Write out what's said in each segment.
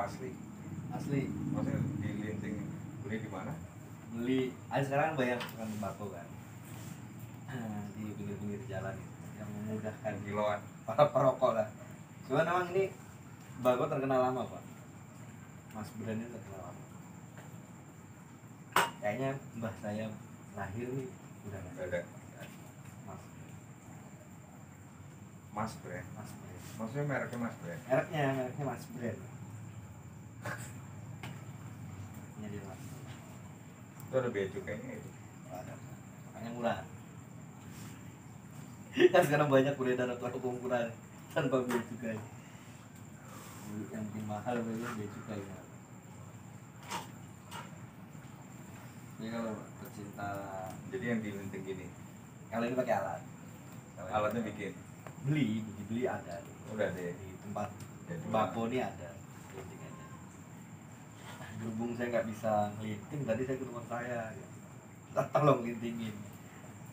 asli? Asli. Maksudnya di linting, beli di mana? Beli, sekarang banyak tukang tembakau kan di pinggir-pinggir jalan itu, yang memudahkan Kiloan. para perokok lah. Cuman memang ini tembakau terkenal lama pak, Mas Bren ini terkenal lama. Kayaknya mbah saya lahir nih udah Nggak ada. Mas Mas Bren. Mas Bren. Maksudnya mereknya Mas Bren. Mereknya Mas Bren. Ini dia Mas. Itu ada bea cukainya itu. Ada. Makanya murah. Kan sekarang banyak beredar rokok murah tanpa bea cukai. Yang bikin mahal memang bea cukai. Ini kalau pecinta, Jadi yang di linting gini, kalau ini pakai alat. Kalau ini alatnya pakai bikin. beli ada. Udah deh. Di tempat Jadi tembakau ini ada lintingannya. Berhubung saya nggak bisa ngelinting, tadi saya ke rumah saya, tolong lintingin.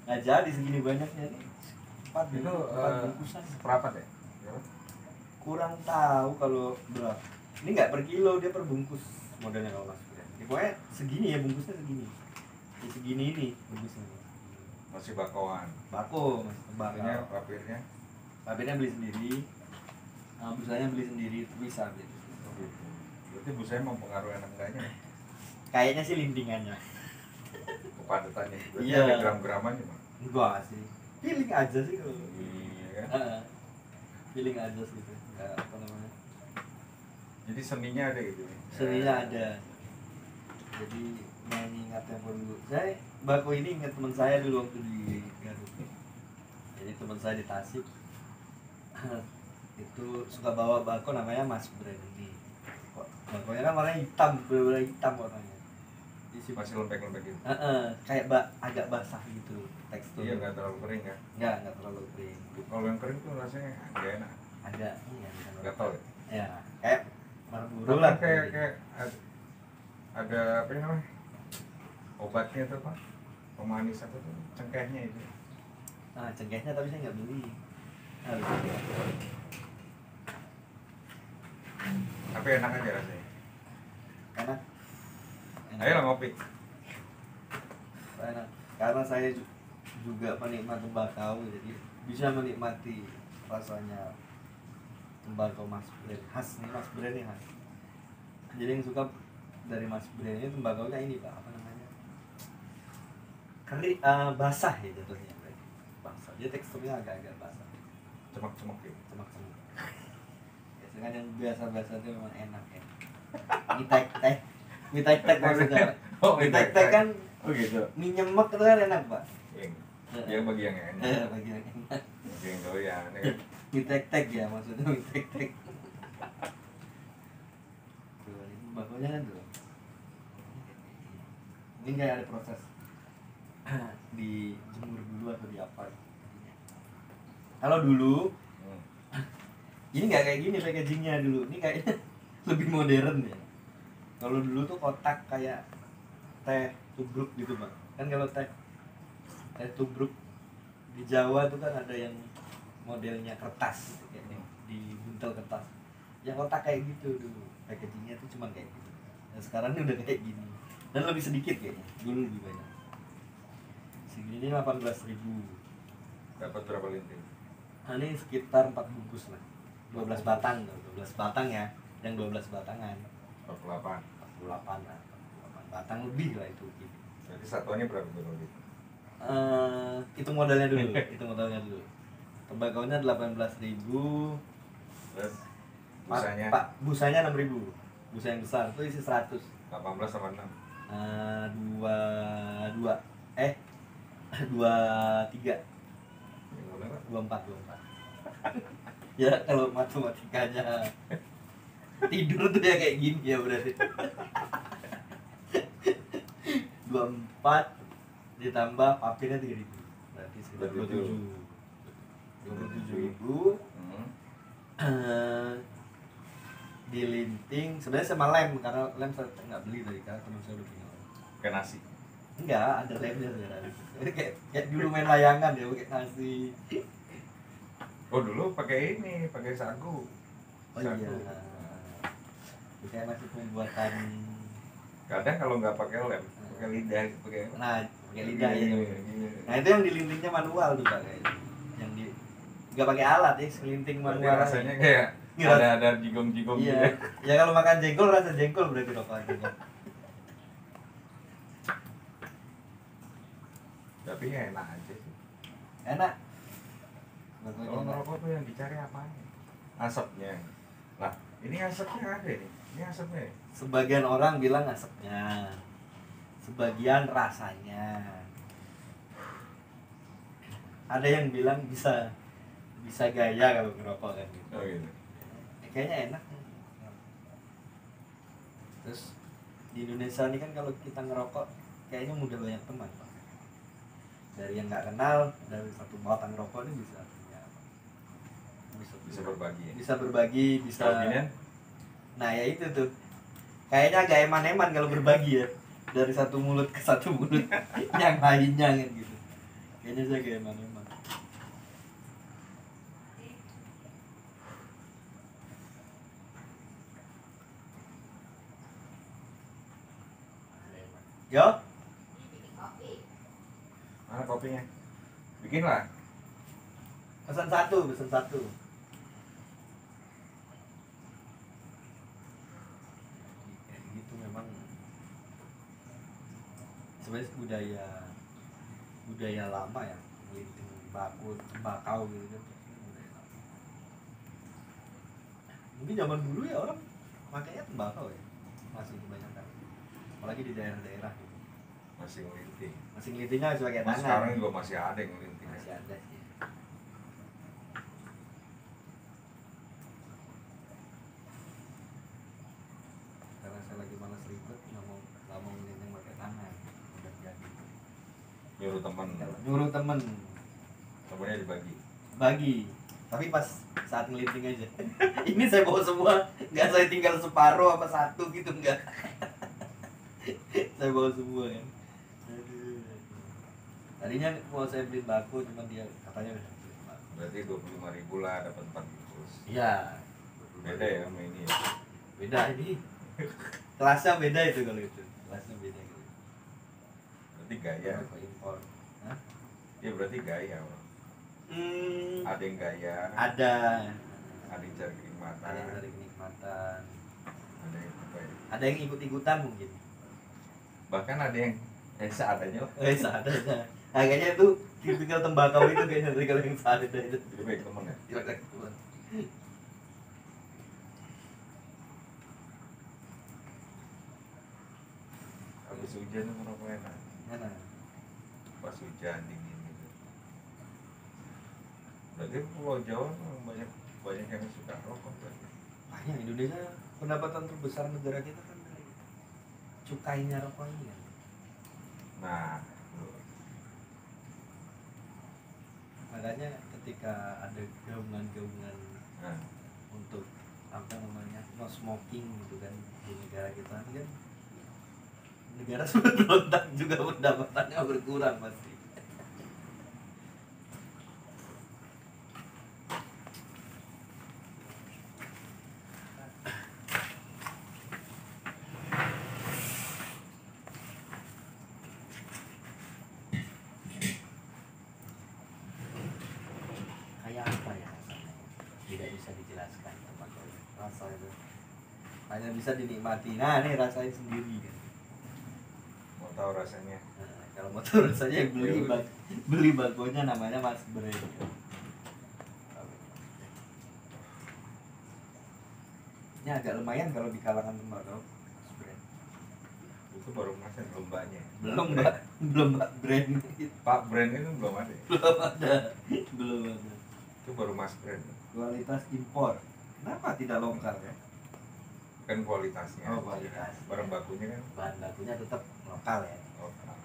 Nggak jadi segini banyaknya nih. Empat itu bungkusan. berapa deh? Berapa? Kurang tahu kalau berapa. Ini nggak per kilo, dia per bungkus modelnya kalau Mas. Ya, pokoknya segini ya bungkusnya segini. Ya, segini ini bungkusnya. Masih bakauan. Bako, Mas, Papirnya, tembakau. papirnya. Papirnya beli sendiri. Busanya beli sendiri, itu bisa beli. Oh gitu. Berarti busanya mempengaruhi anak enggaknya. Kayaknya sih lintingannya. Kepadatannya. Berarti Iya. ada gram-gramannya, Bang. Enggak sih. Feeling aja sih kalau. Iya kan? Feeling aja sih itu. Enggak apa namanya. Jadi seninya ada gitu nih. Seninya ada. Jadi mengingat yang dulu. Saya bako ini ingat teman saya dulu waktu di Garut. Jadi teman saya di Tasik itu suka bawa bako namanya Mas Bren ini. Kok bakonya kan warnanya hitam, benar-benar hitam warnanya. Isi Masih lembek-lembek gitu. kayak agak basah gitu tekstur. Iya, nggak terlalu kering kan? Nggak terlalu kering. Kalau yang kering tuh rasanya nggak enak. Agak iya. Gatal ya? Ya, kayak Marlboro Tapi lah. kayak ada apa namanya? Obatnya tuh Pak. Pemanis apa tuh? Cengkehnya itu. Nah, cengkehnya tapi saya nggak beli. Tapi enak aja rasanya. Enak. Ayo lah ngopi. Enak. Karena saya juga penikmat tembakau, jadi bisa menikmati rasanya tembakau Mas Bren. Khas nih Mas Bren nih khas. Jadi yang suka dari Mas Bren ini tembakaunya ini Pak, apa namanya? Kering, basah ya jatuhnya. Basah. Dia teksturnya agak-agak basah. Cemak-cemak gitu. Semak-semak. Biasanya yang biasa-biasa itu memang enak ya. Mie tek-tek. Mie tek-tek maksudnya. Oh, Mie tek-tek kan Oh gitu. mie nyemek itu kan enak Pak. Yang bagi yang enak. Bagi yang enak. Bagi yang doyan. Ya kan? Mie tek-tek ya maksudnya mie tek-tek. Tuh, ini bakonya kan tuh. Ini kayak ada proses dijemur dulu atau diapa. Kalau dulu ini nggak kayak gini packagingnya dulu. Ini kayaknya lebih modern ya. Kalau dulu tuh kotak kayak teh tubruk gitu Bang. Kan kalau teh tubruk di Jawa tuh kan ada yang modelnya kertas gitu kayaknya, dibuntel kertas. Yang kotak kayak gitu dulu. Packagingnya tuh cuma kayak gitu. Nah, sekarang ini udah kayak gini. Dan lebih sedikit kayaknya. Dulu lebih banyak. Segini 18.000. Dapat berapa linting? Nah, ini sekitar 4 bungkus lah. 12 batang tuh, 12 batang ya. Yang 12 batangan. 48. 48 lah. 48 batang lebih lah itu. Jadi satuannya berapa tuh gitu? Hitung modalnya dulu, hitung modalnya dulu. Tembakaunya 18.000. Terus busanya? Pak, busanya 6.000. Busa yang besar itu isi 100. 18 sama 6. 23. Yang mana Pak? 24. Ya kalau matematikanya tidur tuh ya kayak gini ya berarti. 24 ditambah papirnya 3.000. Berarti sekitar 27.000. Dilinting sebenarnya sama lem, karena lem saya nggak beli dari karena teman saya udah punya lem. Kayak nasi. Enggak, ada lemnya sebenarnya. Ini kayak dulu main layangan ya, pakai nasi. Oh dulu pakai ini, pakai sagu. Oh Sagu. iya. Biasanya masih pembuatan. Kadang kalau nggak pakai lem, pakai lidah, Pakai lidah ya. Gini. Nah itu yang dilintingnya manual tuh Pak kayaknya. Yang di nggak pakai alat ya, selinting Berarti manual. rasanya kayak Ngeras- ada jigong-jigong Iya. gitu. Ya kalau makan jengkol rasa jengkol berarti rokok jengkol. Tapi ya enak aja sih. Enak. Kalau ngerokok tuh yang dicari apa? Asapnya. Nah, ini asapnya ada nih. Ini asapnya. Sebagian orang bilang asapnya, sebagian rasanya. Ada yang bilang bisa gaya kalau ngerokok kan gitu. Oh gitu. Kayaknya enak. Terus di Indonesia ini kan kalau kita ngerokok kayaknya mudah banyak teman Pak. Dari yang nggak kenal, dari satu batang rokok ini bisa punya apa? Bisa berbagi. Ya? Bisa berbagi, bisa. Kalau ginian? Nah ya itu tuh. Kayaknya agak eman-eman kalau berbagi ya. Dari satu mulut ke satu mulut yang lainnya kan gitu. Kayaknya saya agak eman-eman. Yo, Mana kopinya? Bikin lah. pesan satu. Kayak gitu memang sebenarnya budaya lama ya, melinting tembakau gitu kan. Budaya lama. Mungkin zaman dulu ya orang makanya tembakau ya, masih kebanyakan. Apalagi di daerah-daerah gitu. Masih ngelinting. Masih ngelintingnya sebagai Mas tangan. sekarang juga masih ada yang ngelinting. Masih ada sih. Karena saya lagi malas ribet, nggak mau ngelinting pakai tangan. Udah jadi. Nyuruh teman. Nyuruh temen Temennya dibagi. bagi, tapi pas saat ngelinting aja. Ini saya bawa semua, nggak saya tinggal separuh apa satu gitu nggak. Saya bawa semua kan. Aduh. Tadinya mau saya beli baku, cuman dia katanya udah beli baku. Berarti 25.000 lah dapat 4 bungkus. Iya. Beda ya sama ini ya. Beda ini. Kelasnya beda itu kalau itu. Kelasnya beda gitu. Berarti gaya. Kalau impor. Hah? Ya berarti gaya. Bro. Ada yang gaya. Ada. Ada yang cari kenikmatan. Ada yang dari kenikmatan. Ada yang apa ya? Ada yang ikut-ikutan mungkin. Bahkan ada yang seadanya lah. Seadanya. Nah, kayaknya itu tipikal tembakau itu kayaknya tipikal yang seadanya itu. Jadi baik temen ya. Tipikal kebetulan. Habis hujan tuh merokok enak. Mana? Pas hujan dingin gitu. Berarti Pulau Jawa tuh banyak yang suka rokok berarti. Banyak Indonesia pendapatan terbesar negara kita kan dari cukainya rokok ini kan. Nah, Makanya ketika ada gaungan-gaungan nah, untuk apa namanya no smoking gitu kan di negara kita ini kan negara sudah berontak juga pendapatannya berkurang pasti. Kayak apa ya rasanya? Tidak bisa dijelaskan tembakau rasa itu. Hanya bisa dinikmati. Nah, ini rasain sendiri kan. mau tahu rasanya. Nah, kalau mau tahu rasanya beli bakonya namanya Mas Bre. Ini agak lumayan kalau di kalangan tembakau Mas Bre. Itu baru masih belum banyak. Belum Mbak brand Pak brand itu belum ada. Ya? belum ada. Itu baru mas brand. Kualitas impor. Kenapa tidak lokal ya? Kan kualitasnya. Oh, kualitas. Barang bakunya kan Bahan bakunya tetap lokal ya. lokal.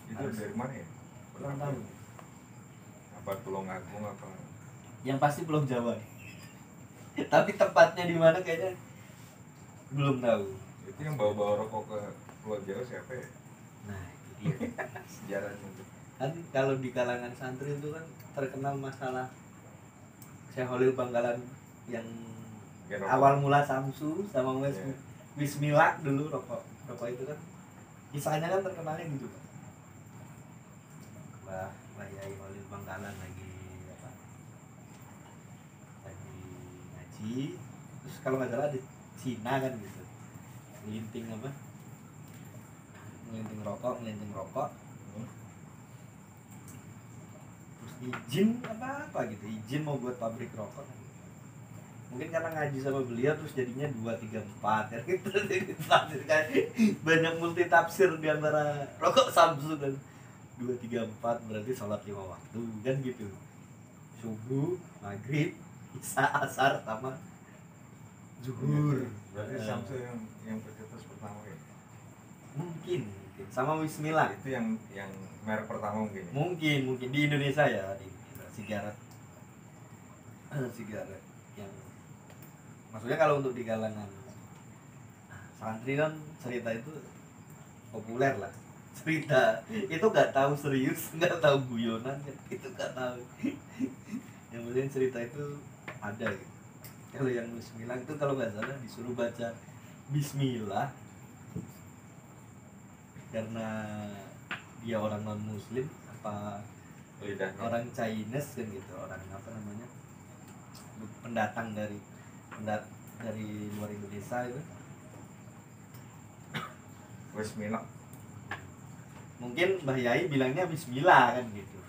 Itu Harus. dari mana ya? Kurang tahu. Apa Tulungagung apa? Yang pasti Pulau Jawa. Tapi tempatnya di mana kayaknya belum tahu. Itu yang bawa-bawa rokok ke Pulau Jawa siapa ya? Nah, itu dia. Sejarahnya itu. Kan kalau di kalangan santri itu kan terkenal masalah Syekh Holil Bangkalan yang Kayak rokok. awal mula Samsu sama Mas Iya. Bismillah dulu rokok itu kan kisahnya kan terkenalnya gitu kan. Mbah Yai Holil Bangkalan lagi apa? Lagi ngaji. Terus kalau nggak salah di Cina kan gitu. Ngelinting apa? Ngelinting rokok. Terus izin apa gitu, izin mau buat pabrik rokok. Mungkin karena ngaji sama beliau terus jadinya 2, 3, 4 ya gitu. Banyak multi tafsir di antara rokok Samsu dan 2, 3, 4 berarti sholat 5 waktu kan gitu. Subuh, maghrib, isya, asar sama zuhur. Berarti Samsu yang tercetus pertama ya. Mungkin sama Bismillah Itu yang merek pertama mungkin. Mungkin di Indonesia ya, di sigaret yang maksudnya kalau untuk di kalangan santri kan cerita itu populer lah, cerita itu nggak tahu serius, nggak tahu guyonan, itu nggak tahu. Yang penting cerita itu ada gitu. Kalau yang Bismillah itu kalau nggak salah disuruh baca Bismillah karena dia orang non muslim apa Lidahnya. orang Chinese kan gitu, orang apa namanya, pendatang dari luar Indonesia itu. Bismillah. Mungkin Mbah Yai bilangnya Bismillah kan gitu,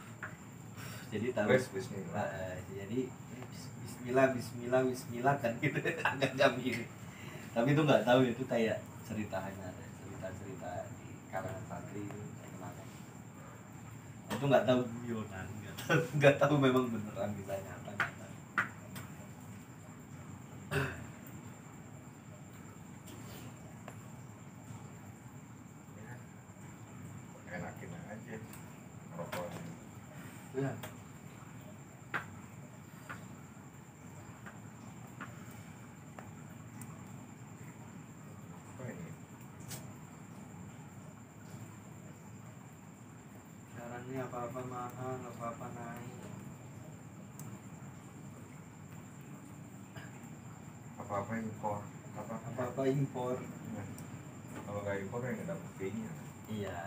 jadi tahu. Bismillah. Jadi Bismillah kan gitu. Agak mirip, tapi itu nggak tahu, itu kayak cerita di kalangan santri itu terkenal. Itu nggak tahu guyonan, nggak tahu memang beneran bisa nyata. Enakin aja rokoknya. Ya. Apa ini? Sekarang ini apa-apa mahal, apa-apa naik. Apa-apa impor. Apa-apa impor. Nah, kalau nggak impor ya nggak dapet fee-nya. Iya.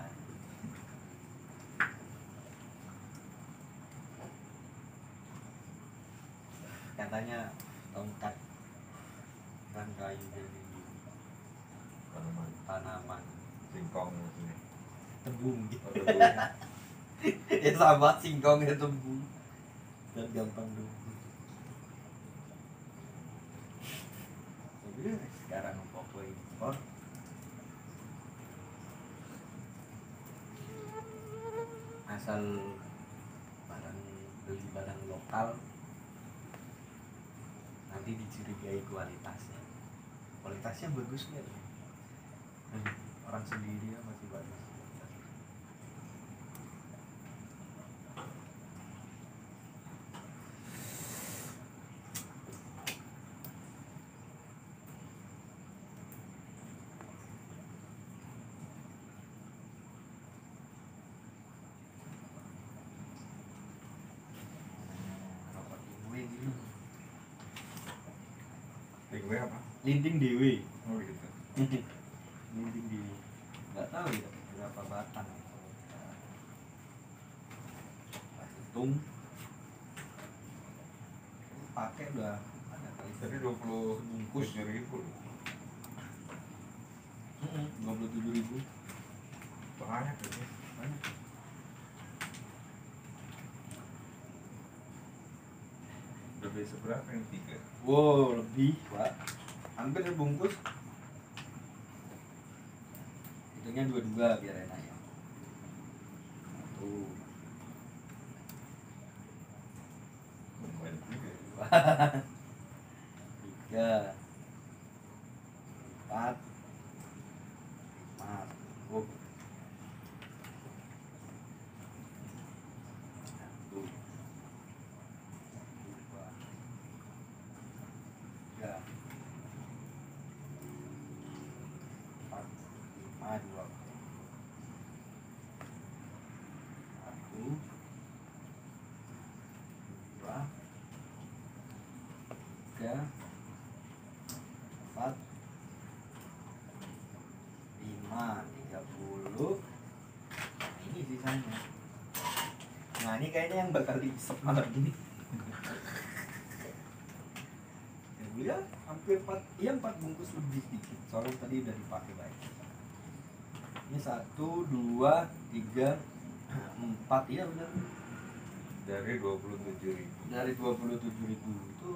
Katanya tongkat kan kayu dari tanaman Singkong ini. tembung gitu. Oh, tebunya. Ya sama singkong ya tembung dan gampang dulu. Jadi sekarang apa impor asal beli barang lokal nanti dicurigai kualitasnya bagus nggak ya? Orang sendiri ya masih bagus. Rokok dewe gitu. Tingwe apa? Linting dewe. Oh gitu. Linting dewe. Nggak tahu ya berapa batang. Hitung. Pakai udah ada kali. Tapi 27.000. 27.000. Banyak ini. Banyak. Udah beli seberapa yang 3? Wow, lebih, Pak. Hampir sebungkus. Hitungnya 22 biar enak ya. Tuh. Lumayan juga ya. 3 4 5 oh. 1 2 3 4 5 2 1 2 3 dulu. Nah, ini sisanya. Nah ini kayaknya yang bakal diisep malam ini. Ya hampir 4 bungkus lebih dikit. Soalnya tadi udah dipakai baik. Ini 1, 2, 3, 4, iya benar. Dari 27.000. Dari 27.000 itu.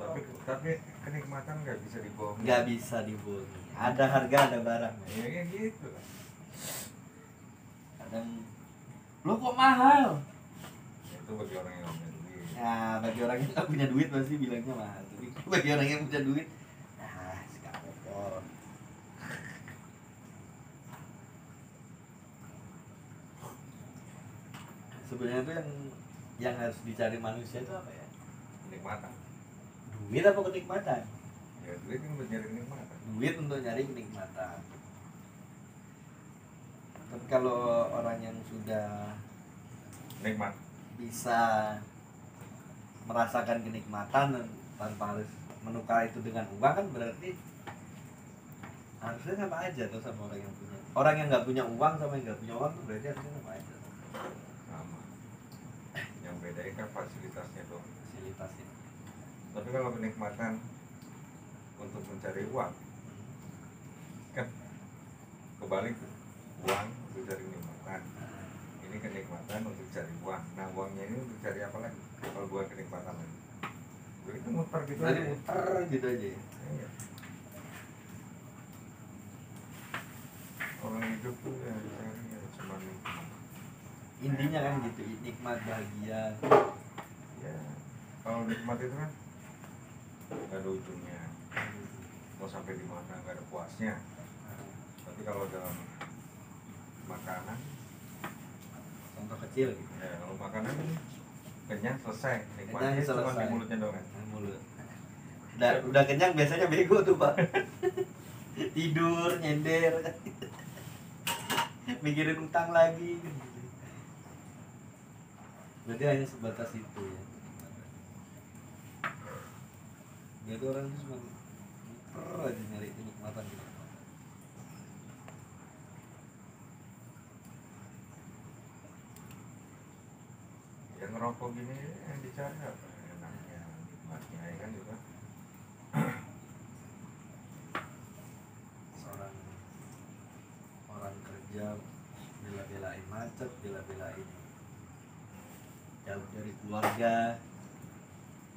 Tapi kenikmatan nggak bisa dibohongi. Nggak bisa dibohongi. Ada harga ada barang. Ya kayak gitu. Kadang lo kok mahal? Itu bagi orang yang nggak punya duit. Nah bagi orang yang nggak punya duit pasti bilangnya mahal. Tapi bagi orang yang punya duit, nah sekarang kok. Sebenarnya tuh yang harus dicari manusia itu apa ya? Kenikmatan. Duit apa kenikmatan? Ya duit kan buat nyari kenikmatan. Duit untuk nyari kenikmatan. Tapi kalau orang yang sudah Nikmat. bisa merasakan kenikmatan tanpa harus menukar itu dengan uang kan berarti harusnya sama aja tuh sama orang yang punya. Orang yang nggak punya uang sama yang nggak punya uang tuh berarti harusnya sama aja. Sama. Yang bedain kan fasilitasnya doang. Fasilitasnya. Tapi kalau kenikmatan untuk mencari uang kan kebalik tuh. Uang untuk cari kenikmatan. Ini kenikmatan untuk cari uang. Nah uangnya ini untuk cari apa lagi? Kalau bukan kenikmatan lagi. Jadi itu muter gitu Jadi aja. muter gitu aja. Iya. Orang hidup tuh ya cari ya cuma nikmat. Intinya kan gitu, nikmat bahagia. Ya kalau nikmat itu kan nggak ada ujungnya. Mau sampai di mana nggak ada puasnya. Tapi kalau dalam makanan, Contoh kecil gitu. ya kalau makanan kenyang selesai, Kenyang nikmatnya cuma selesai. di mulutnya doang kan. Mulut. Udah kenyang biasanya bego tuh pak. Tidur nyender. Mikirin utang lagi. Berarti hanya sebatas itu ya. Berarti orang itu cuma muter aja nyari kenikmatan gitu. Yang ngerokok gini yang dicari apa? Enaknya, nikmatnya ya kan juga. Seorang orang kerja bela-belain macet, bela-belain jauh dari keluarga.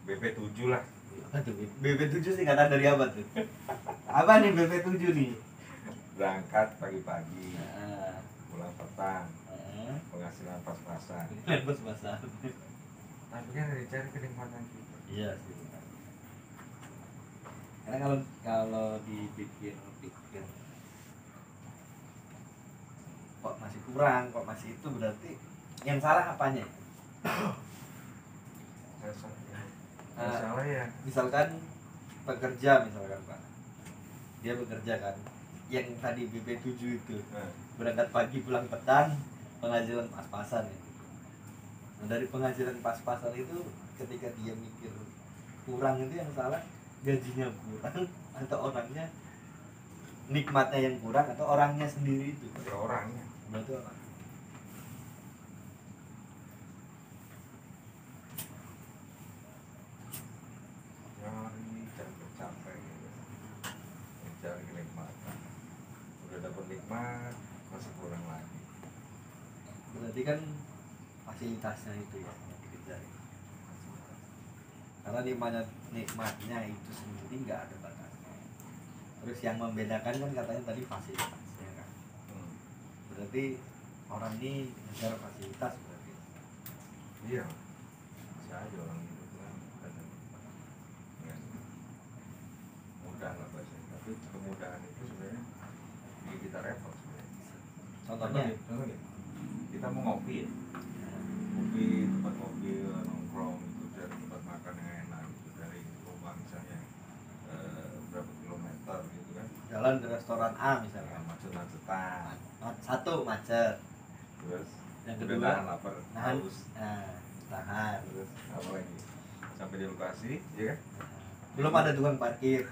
BP7 lah. Apa tuh? BP7 sih kata dari apa tuh? Apa nih BP7 nih? Berangkat pagi-pagi, Nah, pulang petang, penghasilan pas-pasan. Lempes basah. Tapi kan dicari kenikmatan juga. Iya sih. Benar. Karena kalau dipikir-pikir kok masih kurang, kok masih itu berarti yang salah apanya? Yang salah ya. Misalkan pekerja misalkan Pak, dia bekerja kan, yang tadi BP7 itu Nah, berangkat pagi pulang petang, penghasilan pas-pasan ya. Nah dari penghasilan pas-pasan itu ketika dia mikir kurang itu yang salah gajinya kurang atau orangnya, nikmatnya yang kurang atau orangnya sendiri itu. ada orangnya. Berarti orang. Nyari capek-capek gitu. Mencari kenikmatan. Udah dapet nikmat, masih kurang lagi. Berarti kan fasilitasnya itu ya yang dikejar. Karena nikmatnya itu sendiri nggak ada batasnya. Terus yang membedakan kan katanya tadi fasilitasnya kan. Berarti orang ini ngejar fasilitas berarti. Iya, bisa aja orang itu kan kadang ya, mudah lah bahasanya. Tapi kemudahan itu sebenarnya bikin kita repot sebenarnya. Contohnya Contoh gini, kita mau ngopi ya, ngopi tempat ngopi nongkrong itu dari tempat makan yang enak itu dari rumah misalnya berapa kilometer gitu kan. jalan ke restoran A Ya, misalkan. macet-macetan, Satu macet, terus yang udah kedua nahan lapar, nahan, haus, tahan. terus apa lagi sampai di lokasi ya kan. Belum ada tukang parkir.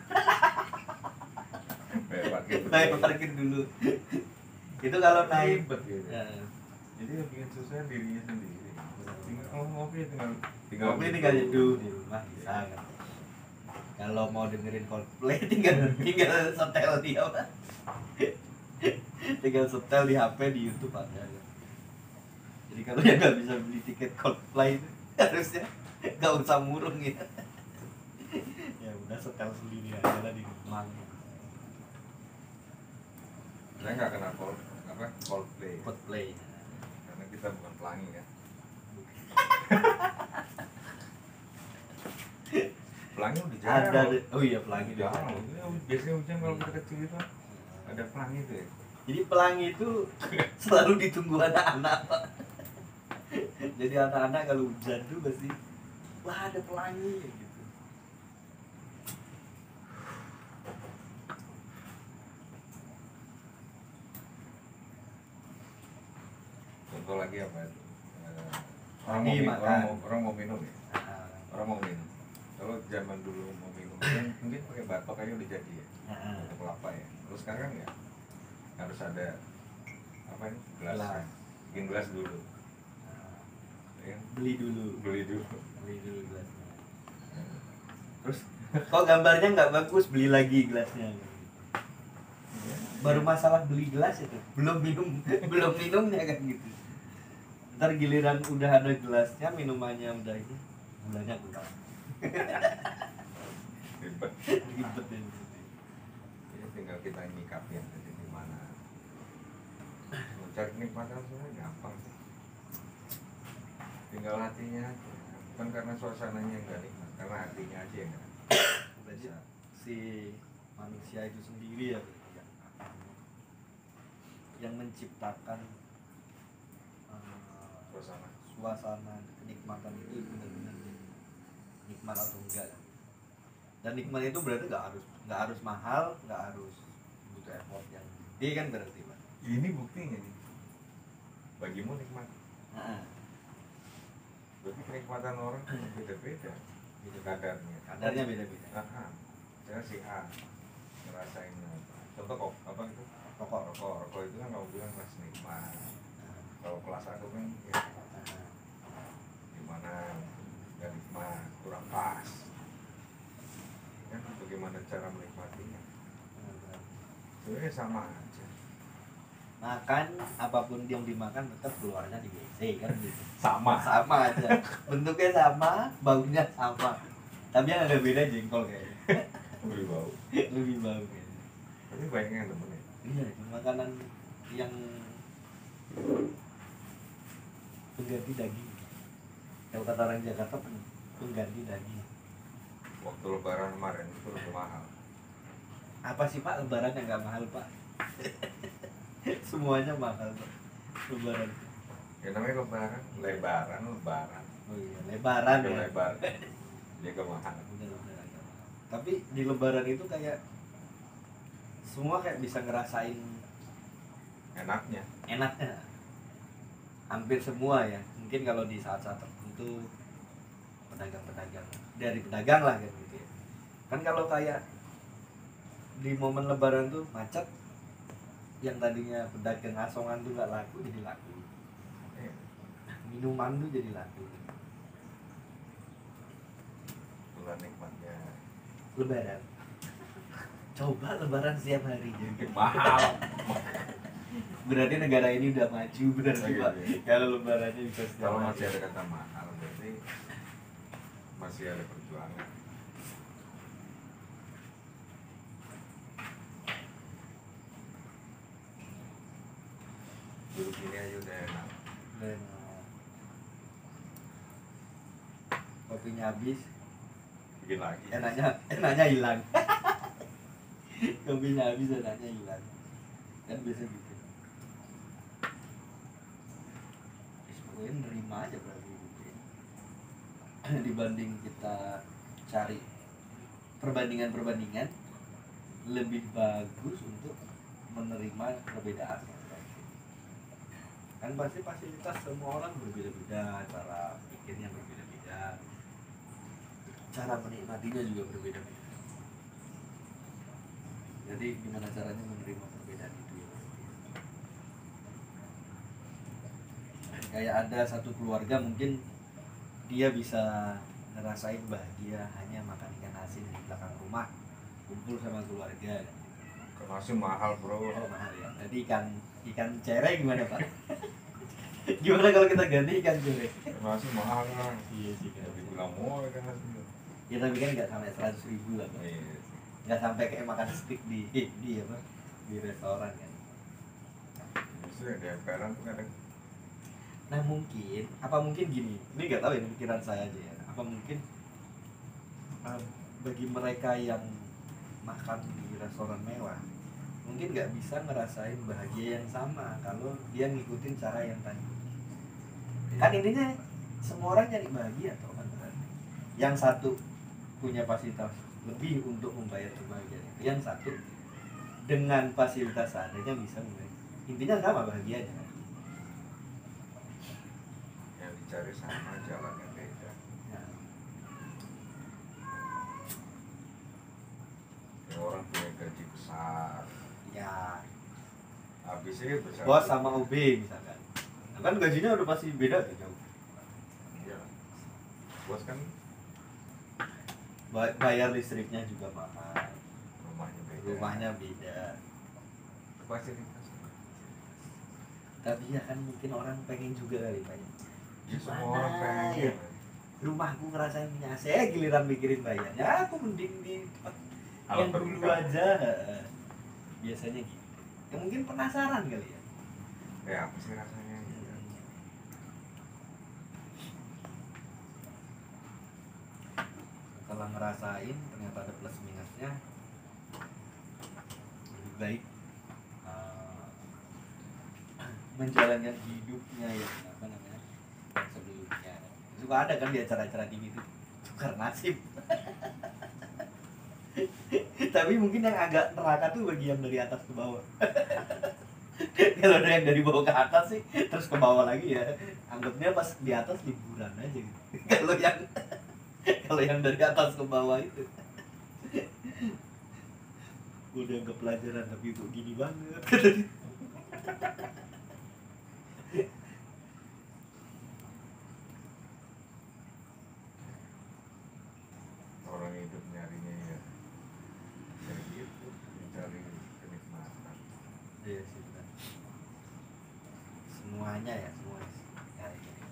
Bayar parkir Bayar parkir dulu. Itu kalau naik ribet gitu. ya. Jadi yang bikin susah dirinya sendiri. Tinggal kalau ngopi tinggal Kopi tinggal duduk di rumah bisa kan. Kalau mau dengerin Coldplay tinggal setel dia Pak. Tinggal setel di HP di YouTube ada kan. Jadi kalau yang nggak bisa beli tiket Coldplay itu harusnya nggak usah murung ya. Ya udah setel sendiri aja lah di rumah. Saya nggak kenal Coldplay. Coldplay. Karena kita bukan pelangi kan. Pelangi udah jarang. Ada loh. oh iya pelangi Jarang. Biasanya hujan kalau kita kecil itu ada pelangi tuh ya. Jadi pelangi itu selalu ditunggu anak-anak Pak. Jadi anak-anak kalau hujan tuh pasti wah ada pelangi gitu. Contoh lagi apa itu? Lagi makan. Orang mau minum ya. Nah, Orang mau minum. Kalau zaman dulu mau minum kan mungkin pakai batok aja udah jadi ya. nah, Batok kelapa ya. Terus sekarang kan ya harus ada apa ini? Gelas. Gelas. Bikin gelas dulu. nah, Ya kan? beli dulu gelasnya. Terus kok gambarnya nggak bagus beli lagi gelasnya. Baru masalah beli gelas itu belum minumnya kan gitu. Ntar giliran udah ada gelasnya minumannya udah ini gulanya kurang. Ribet. Ribet ya. Jadi tinggal kita nyikapin jadi gimana. Mencari kenikmatan sebenarnya gampang sih. Tinggal hatinya aja. Bukan karena suasananya yang gak nikmat, karena hatinya aja yang gak Berarti si manusia itu sendiri ya yang menciptakan suasana. suasana kenikmatan itu benar-benar nikmat atau enggak. Dan nikmat itu berarti nggak harus mahal, nggak harus butuh effort yang gede kan berarti Pak. Ini buktinya nih. Bagimu nikmat. Nah, Berarti kenikmatan orang beda-beda. Gitu kadarnya beda-beda. Nah, saya si A ngerasain apa? Contoh kok apa itu? Rokok itu kan kamu bilang kelas nikmat. Kalau kelas aku kan ya, gimana nggak nikmat, kurang pas. Kan bagaimana cara menikmatinya? Sebenarnya sama aja. Makan apapun yang dimakan tetap keluarnya di WC kan gitu. Sama. Sama aja. Bentuknya sama, baunya sama. Tapi yang ada beda jengkol kayaknya. Lebih bau. Lebih bau kayaknya. Tapi banyak yang temen ya. Iya, makanan yang pengganti daging. Kalau kata orang Jakarta pengganti daging. Waktu lebaran kemarin itu lebih mahal. Apa sih Pak lebaran yang nggak mahal Pak? Semuanya mahal Pak. Lebaran. Ya namanya lebaran. Oh iya, lebaran Dia ya. lebar. Dia gak mahal. Bener. Tapi di lebaran itu kayak semua kayak bisa ngerasain Enaknya. hampir semua ya. Mungkin kalau di saat-saat tertentu pedagang-pedagang dari pedagang lah kan gitu ya. Kan kalau kayak di momen lebaran tuh macet, yang tadinya pedagang asongan tuh nggak laku jadi laku, Iya. minuman tuh jadi laku. Itulah nikmatnya. Lebaran, coba lebaran setiap hari jadi Mahal. berarti negara ini udah maju berarti Oh, iya, Pak. iya. Kalau lebarannya bisa setiap Kalau hari. masih ada kata mahal berarti masih ada perjuangan. Duduk ini aja udah enak. Dan kopinya habis, Bikin lagi. enaknya hilang. Kopinya habis, enaknya hilang. Kan biasa gitu. Pokoknya nerima aja berarti gitu ya. Dibanding kita cari perbandingan lebih bagus untuk menerima perbedaan. Kan pasti fasilitas semua orang berbeda-beda, cara pikirnya berbeda-beda, cara menikmatinya juga berbeda-beda. Jadi gimana caranya menerima perbedaan itu ya? kayak ada satu keluarga mungkin dia bisa ngerasain bahagia hanya makan ikan asin di belakang rumah, kumpul sama keluarga. Masih mahal bro. Oh mahal ya. Jadi ikan cere gimana Pak? Gimana kalau kita ganti ikan cere? Masih mahal kan. Iya sih kan. Tapi bilang mau ikan asin. Ya tapi kan nggak sampai 100.000 lah Pak. Iya. Nggak sampai kayak makan steak di apa? Di restoran kan. Justru yang di emperan tuh kadang. Nah mungkin gini, ini nggak tahu ya pikiran saya aja ya. Apa mungkin bagi mereka yang makan di restoran mewah, mungkin nggak bisa ngerasain bahagia yang sama kalau dia ngikutin cara yang tadi. Kan intinya semua orang nyari bahagia toh kan. Yang satu punya fasilitas lebih untuk membayar kebahagiaan itu, yang satu dengan fasilitas seadanya bisa membayar. Intinya sama bahagianya kan. Yang dicari sama, jalannya beda. Nah, Yang orang punya gaji besar, ya habisnya besar. bos sama OB misalkan, nah, kan gajinya udah pasti beda tuh jauh. Iya. Bos kan Bayar listriknya juga mahal, rumahnya beda. rumahnya beda. Fasilitas. Tapi ya kan mungkin orang pengen juga kali banyak. Ya semua orang pengen. Ya? Rumahku ngerasain punya AC, giliran mikirin bayarnya, aku mending di tempat yang Alam dulu terbuka. aja. Biasanya gitu. Ya mungkin penasaran kali ya. Ya apa sih rasanya? Gitu. Setelah ngerasain ternyata ada plus minusnya, lebih baik menjalankan hidupnya yang apa namanya yang sebelumnya. Suka ada kan di acara-acara TV itu tukar nasib. Tapi mungkin yang agak neraka tuh bagi yang dari atas ke bawah. Kalau ada yang dari bawah ke atas sih terus ke bawah lagi ya, anggapnya pas di atas liburan aja gitu. Kalau yang dari atas ke bawah itu udah anggap pelajaran tapi kok gini banget. Orang hidup nyarinya ya kayak gitu, mencari kenikmatan. Iya sih benar. Semuanya ya semuanya nyari ini.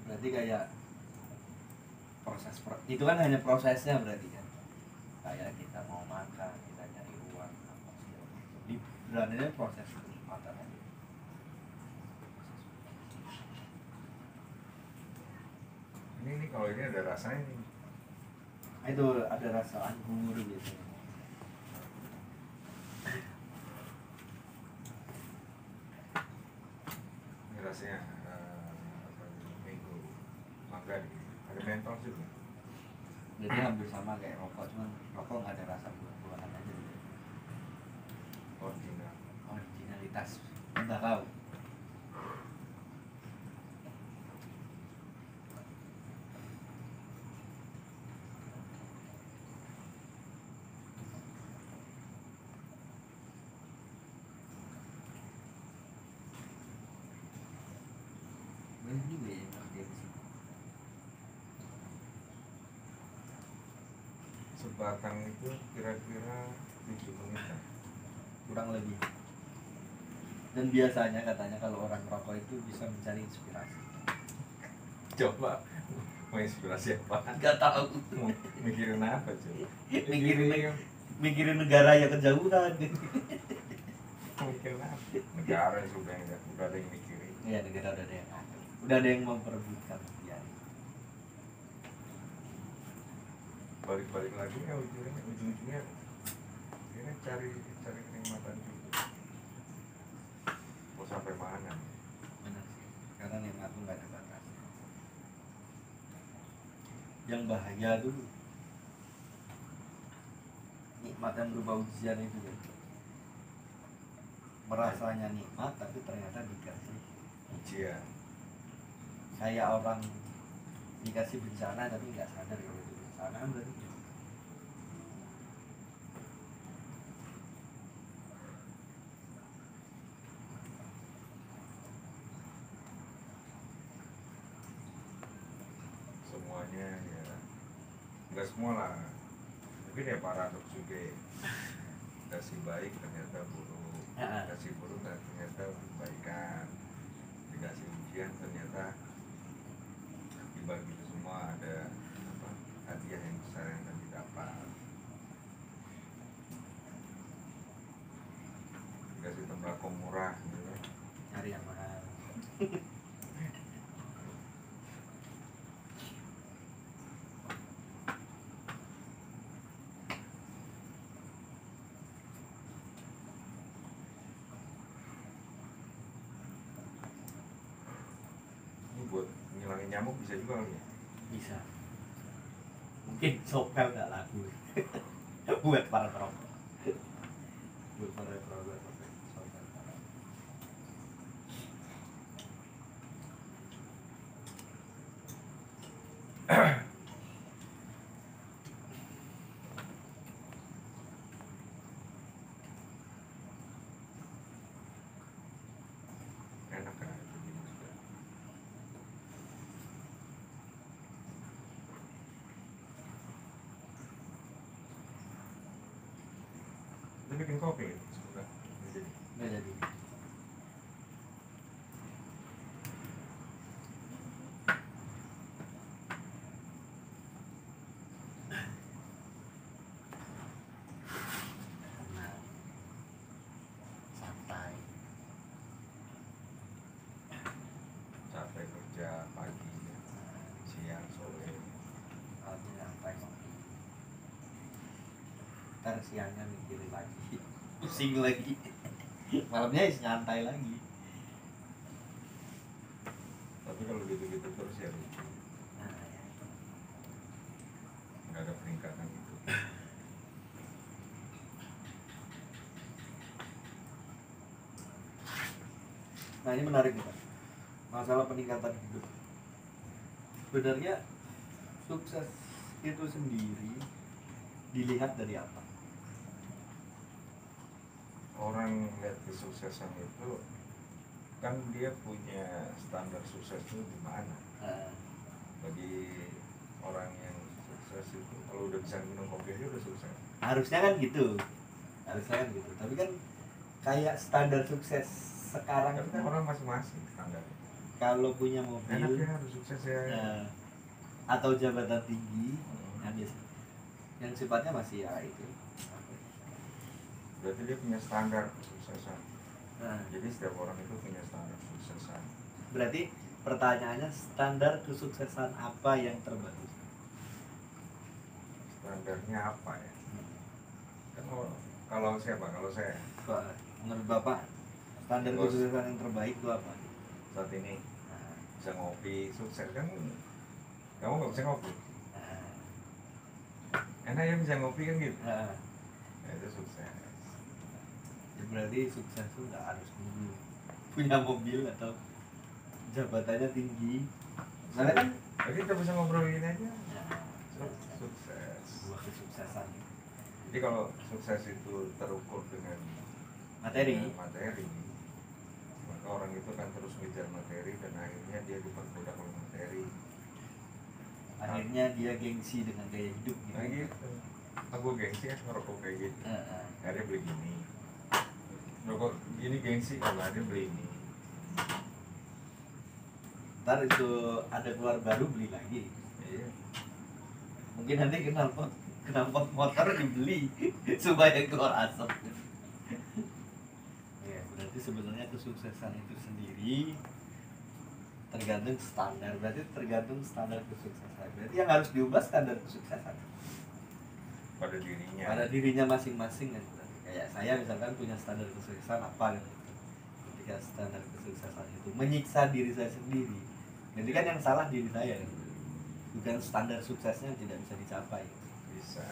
Berarti kayak itu kan hanya prosesnya berarti kan. Kayak kita mau makan, kita nyari uang apa segala macam. Liburannya proses kenikmatan aja. Ini kalau ini ada rasanya nih. Itu ada rasa anggur biasanya. Ini rasanya apa nih, mango, mangga nih. Ada mentol juga. Jadi hampir sama kayak rokok, cuman rokok nggak ada rasa buah-buahan aja gitu. Original. Originalitas nggak tahu. Banyak juga ya yang kerja di sini. Sebatang itu kira-kira 7 menitan. Kurang lebih. Dan biasanya katanya kalau orang merokok itu bisa mencari inspirasi. Coba mau inspirasi apa? Nggak tahu. Mikirin apa coba? Mikirin negara yang kejauhan. Mikirin apa? Negara yang udah ada yang mikirin. Iya negara udah ada yang udah ada yang memperebutkan ya. Balik lagi ya ujungnya ini cari kenikmatan juga. Mau sampai mana? Benar sih. Karena nikmat tuh nggak ada batas. Yang bahagia dulu nikmat yang berupa ujian itu ya. Merasanya nikmat tapi ternyata dikasih Ujian. kayak orang dikasih bencana tapi nggak sadar kalau itu bencana berarti semuanya ya, nggak semua lah, mungkin ya paradoks juga ya. Dikasih baik ternyata buruk, dikasih buruk ternyata kebaikan, dikasih ujian ternyata dibagi itu semua ada apa, hadiah yang besar yang akan didapat. Dikasih tembakau murah gitu, Cari yang mahal. ini buat ngilangin nyamuk bisa juga kali ya. Bisa. Mungkin sopel nggak laku. Buat para perokok. Buat para perokok. Sopel. Enak kan begini juga. Itu bikin kopi gitu sebentar. Jadi Nggak jadi. Tenang. Santai. capek kerja pagi, siang, sore. Malamnya santai ngopi. Ntar siangnya mikirin lagi. Pusing lagi. Malamnya nyantai lagi. Tapi kalau gitu-gitu terus ya lucu, Nah, ya. nggak ada peningkatan gitu. Nah ini menarik nih Pak, masalah peningkatan hidup. Sebenarnya sukses itu sendiri dilihat dari apa? Orang lihat kesuksesan itu kan dia punya standar sukses itu di mana. Nah, Bagi orang yang sukses itu kalau udah bisa minum kopi aja udah sukses. harusnya kan gitu, tapi kan kayak standar sukses sekarang Tapi itu kan kan orang masing-masing standar. kalau punya mobil Enak ya harus sukses ya. nah, atau jabatan tinggi, Hmm. nah, yang sifatnya masih ya itu. Berarti dia punya standar kesuksesan. Nah, Jadi setiap orang itu punya standar kesuksesan. berarti pertanyaannya standar kesuksesan apa yang terbagus? Standarnya apa ya? Kan kalau siapa? Kalau saya Pak, menurut Bapak standar Bos. kesuksesan yang terbaik itu apa? saat ini Nah, bisa ngopi sukses kan, kamu nggak bisa ngopi, nah, enak ya bisa ngopi kan gitu, nah. ya, itu sukses. Ya, berarti sukses itu nggak harus dulu punya mobil atau jabatannya tinggi. Soalnya kan Jadi kita bisa ngobrol gini aja, ya, sukses. sebuah kesuksesan Jadi kalau sukses itu terukur dengan materi. materi, maka orang itu kan terus ngejar materi dan akhirnya dia diperbudak oleh materi. Akhirnya dia gengsi dengan gaya hidup gitu. Nah gitu, aku gengsi ya ngerokok kayak gitu, akhirnya beli gini, rokok ini gengsi, kalau dia beli ini. Ntar itu ada keluar baru beli lagi. Iya. Mungkin nanti knalpot motor dibeli supaya keluar asap. Ya, berarti sebenarnya kesuksesan itu sendiri tergantung standar. Berarti tergantung standar kesuksesan. Berarti yang harus diubah standar kesuksesan Pada dirinya. pada dirinya masing-masing kan. Kayak saya misalkan punya standar kesuksesan apa gitu. Ketika standar kesuksesan itu menyiksa diri saya sendiri, jadi kan yang salah diri saya kan? Bukan standar suksesnya tidak bisa dicapai. Bisa.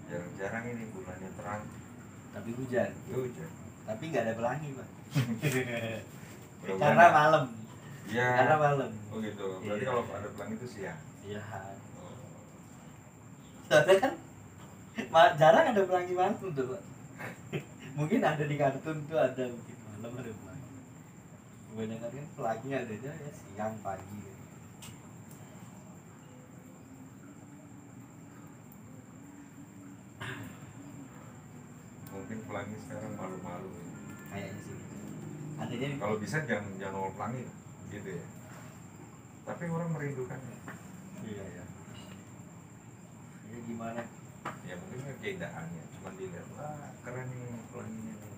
Jarang-jarang ini bulannya terang, Tapi hujan, ya hujan. tapi nggak ada pelangi Pak. Udah Karena banyak. malam, Iya. karena malam. Oh gitu. Berarti Iya. kalau ada pelangi itu siang. Iya. Oh. Soalnya kan jarang ada pelangi malam tuh Pak. Mungkin ada di kartun tuh, ada mungkin malam ada pelangi. Kebanyakan kan pelangi adanya ya siang pagi gitu. Mungkin pelangi sekarang malu-malu. Kayaknya sih adanya di Kalau bisa jangan nongol pelangi gitu ya. Tapi orang merindukannya. iya ya. Ya gimana? Ya mungkin kan keindahannya, cuma dilihat wah keren nih pelanginya nih,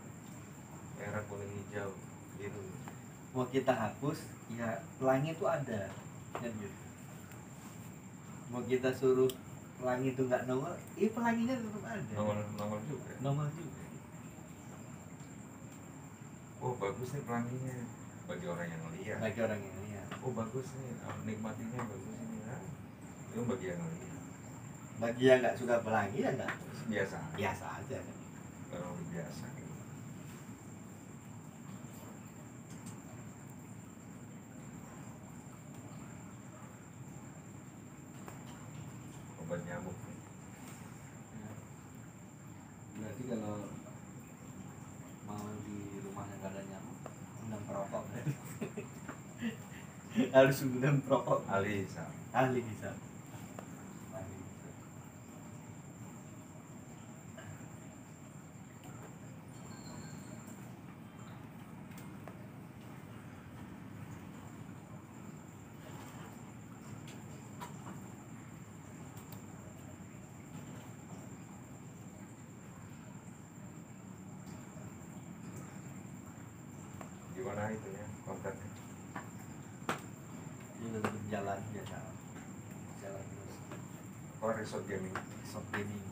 merah kuning hijau gitu. Mau kita hapus ya pelangi itu ada kan gitu. Mau kita suruh pelangi itu nggak nongol, pelanginya tetap ada. Nongol juga. Nongol juga. Oh bagus nih pelanginya bagi orang yang lihat. Bagi orang yang lihat. Oh bagus nih, nikmatinya bagus ini. Itu bagi yang lihat. Bagi yang nggak suka pelangi ya nggak Biasa. biasa aja. Orang udah biasa. Obat nyamuk. Berarti kalau mau di rumah yang gak ada nyamuk, undang perokok berarti. Harus undang perokok. Ahli hisap. Ahli bisa. Ahli bisa. Gimana itu ya kontennya? Ini udah tetap jalan biasa. Jalan terus. Oh resort gaming. Shop gaming.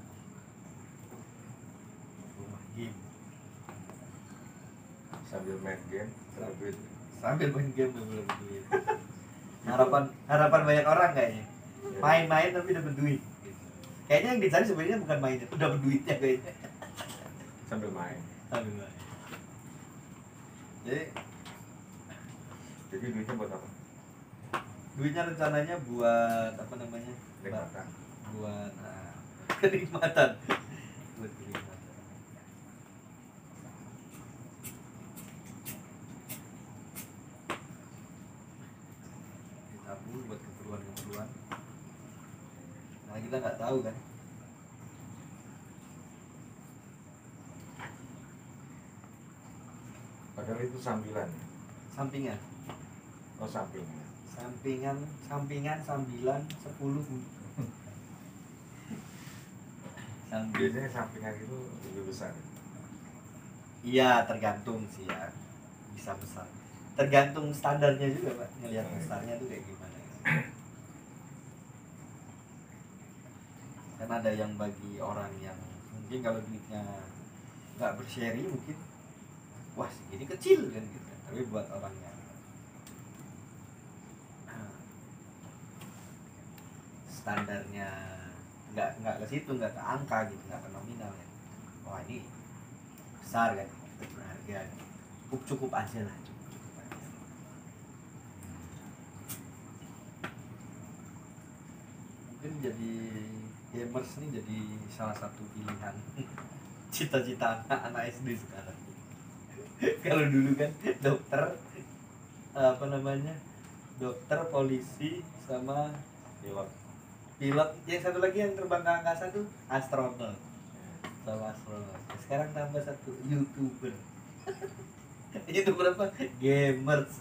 Rumah game. Sambil main game, sambil duit. Sambil main game belum duit. Harapan banyak orang kayaknya. Ya. Main-main tapi dapat duit. Kayaknya yang dicari sebenarnya bukan mainnya, dapat duitnya kayaknya. Sambil main. Sambil main. Jadi Duitnya buat apa? duitnya rencananya buat apa namanya? Nikmatan. Buat kenikmatan. Buat kenikmatan. Ditabung buat keperluan-keperluan. Nah kita nggak tahu kan. Padahal itu sambilan. Sampingan. Oh sampingan. Sampingan sambilan 10. Biasanya sampingan itu lebih besar. Iya tergantung sih ya, bisa besar. Tergantung standarnya juga Pak, ngelihat besarnya tuh kayak gimana. Kan ada yang bagi orang yang mungkin kalau duitnya nggak berseri mungkin wah segini kecil kan gitu. Tapi buat orang yang standarnya nggak ke situ, nggak ke angka gitu, nggak ke nominal ya. Wah ini besar kan, berharga, cukup aja lah, cukup aja. Mungkin jadi gamers nih jadi salah satu pilihan cita-cita anak SD sekarang. Kalau dulu kan dokter, apa namanya, dokter, polisi, sama pilot, yang satu lagi yang terbang ke angkasa tuh astronot. Sama astronot. Sekarang tambah satu YouTuber. YouTuber apa? Gamers.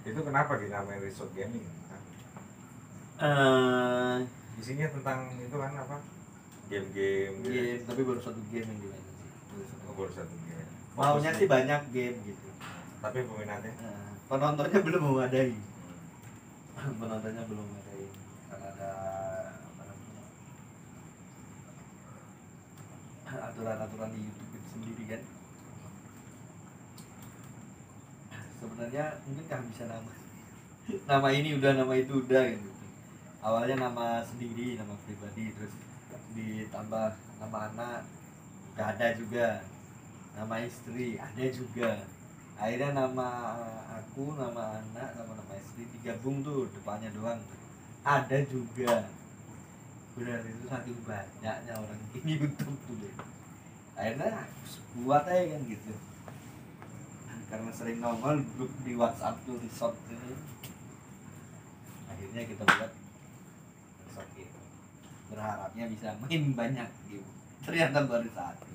Itu kenapa dinamain resort gaming? Isinya tentang itu kan apa? Game-game. Game, tapi baru satu game yang dimainin sih. Oh, baru satu game. Maunya sih banyak game gitu. Tapi peminatnya? Penontonnya belum memadai. Penontonnya belum memadai karena ada apa namanya, aturan-aturan di YouTube itu sendiri kan. Sebenarnya mungkin kehabisan nama. Nama ini udah, nama itu udah gitu. Awalnya nama sendiri, nama pribadi, terus ditambah nama anak, gak ada juga. Nama istri ada juga. Akhirnya nama aku, nama anak, sama nama istri digabung tuh depannya doang. Ada juga. benar itu saking banyaknya orang bikin YouTube tuh deh. Akhirnya buat aja kan gitu, karena sering nongol grup di WhatsApp tuh resort gitu. Akhirnya kita buat resort gitu, berharapnya bisa main banyak gitu. Ternyata baru satu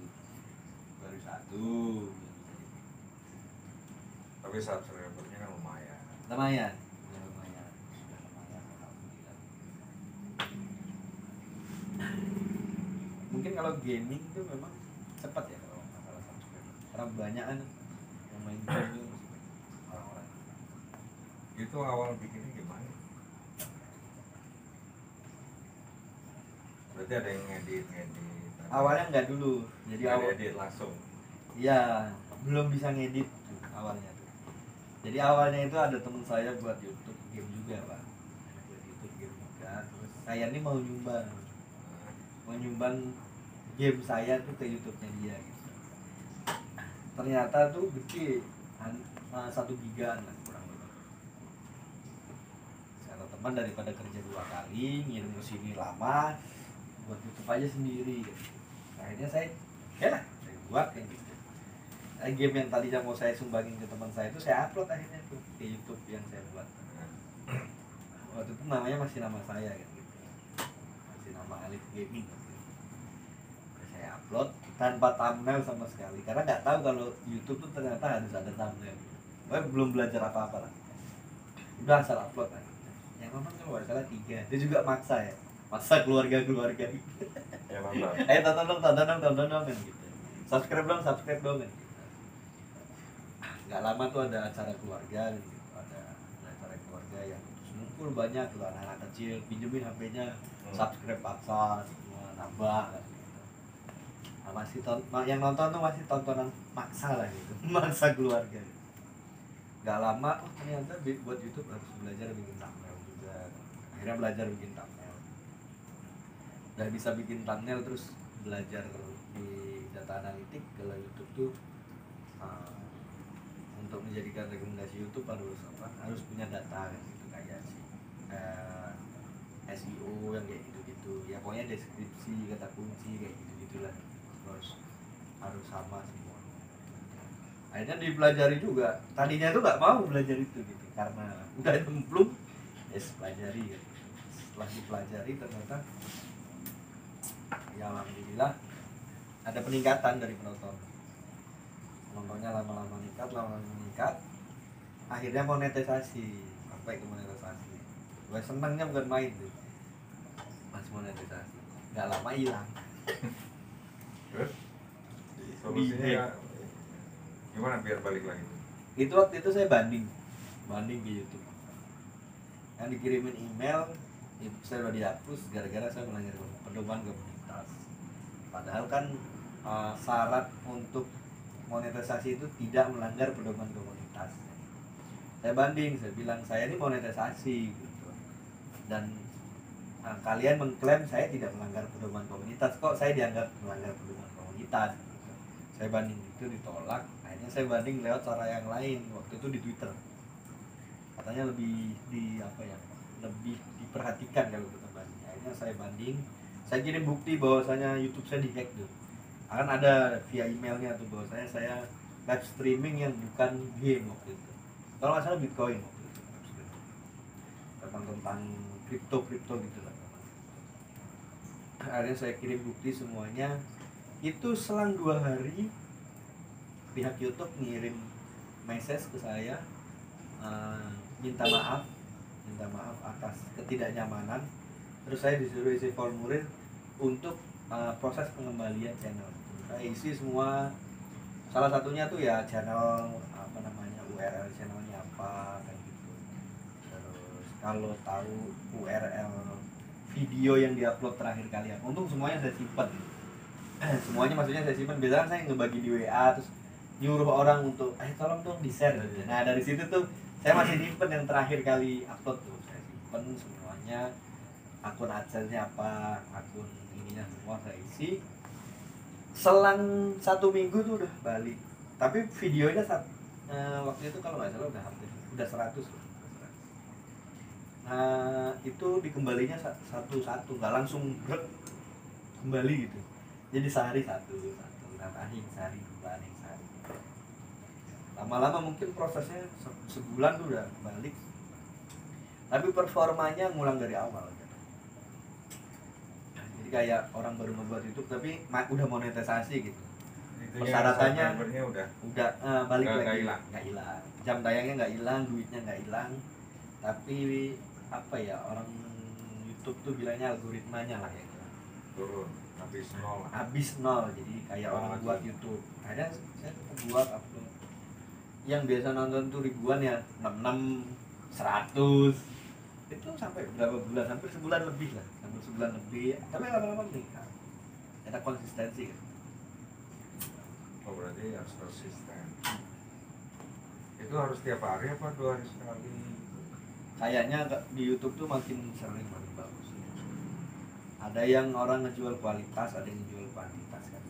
Tapi subscribernya kan lumayan. lumayan ya, lumayan sudah lumayan alhamdulillah. Mungkin kalau gaming itu memang cepat ya kalau masalah subscriber, karena banyak kan yang main game itu orang-orang. Itu awal bikinnya gimana? Berarti ada yang ngedit. Awalnya enggak dulu, jadi awal edit langsung. ya belum bisa ngedit tuh, awalnya tuh. Jadi awalnya itu ada teman saya buat YouTube game juga pak, buat YouTube game juga. Terus saya ini mau nyumbang game saya tuh ke YouTube-nya dia gitu. Ternyata tuh gede, 1 giga lah kurang lebih. Kata teman daripada kerja 2 kali ngirim ke sini lama, buat YouTube aja sendiri gitu. Akhirnya saya buat kayak gitu. Game yang tadinya mau saya sumbangin ke teman saya itu saya upload akhirnya tuh ke YouTube yang saya buat. Waktu itu namanya masih nama saya kan gitu, masih nama Alif Gaming gitu. Saya upload tanpa thumbnail sama sekali karena nggak tahu kalau YouTube tuh ternyata harus ada thumbnail. Saya belum belajar apa-apa lah, udah asal upload aja. Yang nonton kalau nggak salah 3, itu juga maksa keluarga Ya nonton. ayo tonton dong kan gitu, subscribe dong kan gitu. Nggak lama tuh ada acara keluarga kan gitu, ada acara keluarga yang ngumpul banyak tuh anak-anak kecil pinjemin HP-nya, subscribe paksa semua nambah kan gitu. Nah, yang nonton tuh masih tontonan maksa lah gitu maksa keluarga. Nggak lama ternyata buat YouTube harus belajar bikin thumbnail juga. Akhirnya belajar bikin thumbnail, udah bisa bikin thumbnail terus belajar di data analitik. Kalau YouTube tuh untuk menjadikan rekomendasi YouTube harus punya data kan gitu, kayak SEO yang kayak gitu ya, pokoknya deskripsi, kata kunci kayak gitulah harus sama semua. Akhirnya dipelajari juga, tadinya tuh nggak mau belajar itu gitu karena udah nyemplung pelajari gitu. Setelah dipelajari ternyata ya alhamdulillah ada peningkatan dari penontonnya lama-lama meningkat, akhirnya monetisasi, sampai ke monetisasi. Gue senangnya bukan main tuh pas monetisasi, nggak lama hilang. Terus solusinya gimana biar balik lagi? Itu waktu itu saya banding ke YouTube, yang dikirimin email itu saya udah dihapus gara-gara saya melanggar pedoman komunitas. Padahal kan syarat untuk monetisasi itu tidak melanggar pedoman komunitas. Saya banding, saya bilang saya ini monetisasi gitu, dan kalian mengklaim saya tidak melanggar pedoman komunitas, kok saya dianggap melanggar pedoman komunitas gitu. Saya banding itu ditolak. Akhirnya saya banding lewat cara yang lain, waktu itu di Twitter, katanya lebih lebih diperhatikan kalau kita banding. Akhirnya saya banding, saya kirim bukti bahwasanya YouTube saya dihack tuh. Akan ada via emailnya tuh bahwasanya saya live streaming yang bukan game waktu itu. Kalau nggak salah Bitcoin waktu itu, tentang kripto gitu lah. Akhirnya saya kirim bukti semuanya. Itu selang 2 hari pihak YouTube ngirim message ke saya, minta maaf atas ketidaknyamanan. Terus saya disuruh isi formulir untuk proses pengembalian channel. Saya isi semua, salah satunya tuh ya channel URL channelnya apa kayak gitu. Terus kalau tahu URL video yang diupload terakhir kali apa. Untung semuanya saya simpan. Semuanya maksudnya saya simpan. Biasanya saya ngebagi di WA terus nyuruh orang untuk tolong dong di-share. Nah, dari situ tuh saya masih simpen yang terakhir kali upload tuh. Saya simpen semuanya. Akun AdSense-nya apa, akun ininya semua saya isi. Selang 1 minggu tuh udah balik. Tapi videonya waktu itu kalau nggak salah udah 100. Nah itu dikembalinya satu-satu, nggak langsung brek kembali gitu. Jadi sehari satu, nanti sehari dua, sehari. Lama-lama mungkin prosesnya sebulan tuh udah balik. Tapi performanya ngulang dari awal gitu. Jadi kayak orang baru membuat YouTube tapi udah monetisasi gitu. Persyaratannya udah balik nggak lagi, hilang. nggak hilang, jam tayangnya nggak hilang, duitnya nggak hilang, tapi apa ya, orang YouTube tuh bilangnya algoritmanya lah ya, turun habis nol. Jadi kayak orang buat YouTube, ada saya buat upload yang biasa nonton tuh ribuan ya, 66, 100 itu sampai berapa bulan, hampir sebulan lebih lah, tapi lama-lama meningkat, ada konsistensi kan? Oh berarti harus konsisten. Itu harus tiap hari apa 2 hari sekali? Kayaknya di YouTube tuh makin sering, makin bagus. Ada yang orang ngejual kualitas, ada yang ngejual kuantitas kan.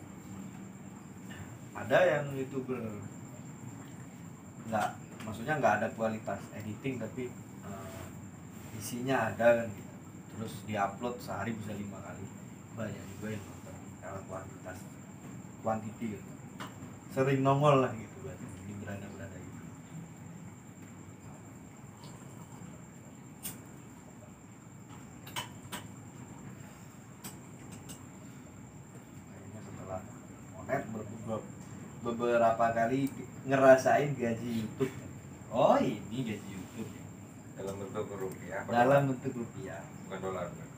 Ada yang YouTuber maksudnya nggak ada kualitas editing tapi isinya ada kan gitu. Terus diupload sehari bisa 5 kali. Banyak juga yang nonton karena kuantiti gitu. Sering nongol lah gitu buat di beranda-beranda gitu. Kayaknya setelah monet beberapa kali ngerasain gaji YouTube. Oh ini gaji YouTube ya. Dalam bentuk rupiah? Dalam bentuk rupiah. Bukan dolar kan?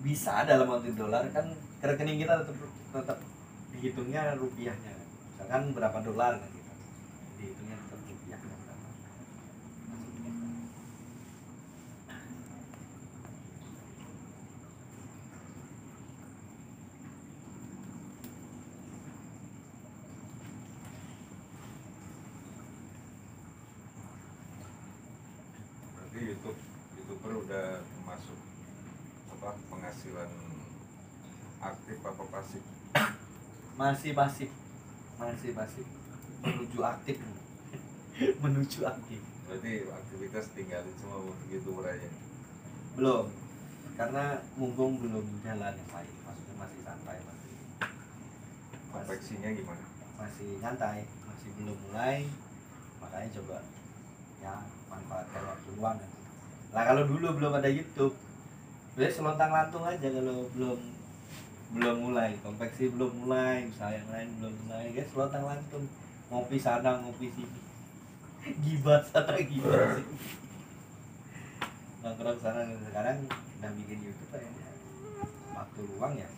Bisa dalam bentuk dolar kan, ke rekening kita tetap dihitungnya rupiahnya. Misalkan berapa dolar kan kita dihitungnya tetap rupiah kan berapa. Berarti YouTuber udah masuk apa, penghasilan aktif apa pasif? Masih pasif menuju aktif. Berarti aktivitas tinggalin semua untuk YouTuber aja? Belum, karena mumpung belum jalan yang lain, maksudnya masih santai, Konveksinya gimana? masih nyantai, masih belum mulai, makanya coba ya manfaatkan waktu luang kan. Lah kalau dulu belum ada YouTube, biasanya selontang lantung aja. Kalau belum mulai konveksi, belum mulai usaha yang lain, belum mulai guys, selontang lantung, ngopi sana ngopi sini, gibat sana gibat sini, nongkrong sana. Sekarang udah bikin YouTube kayaknya waktu luang ya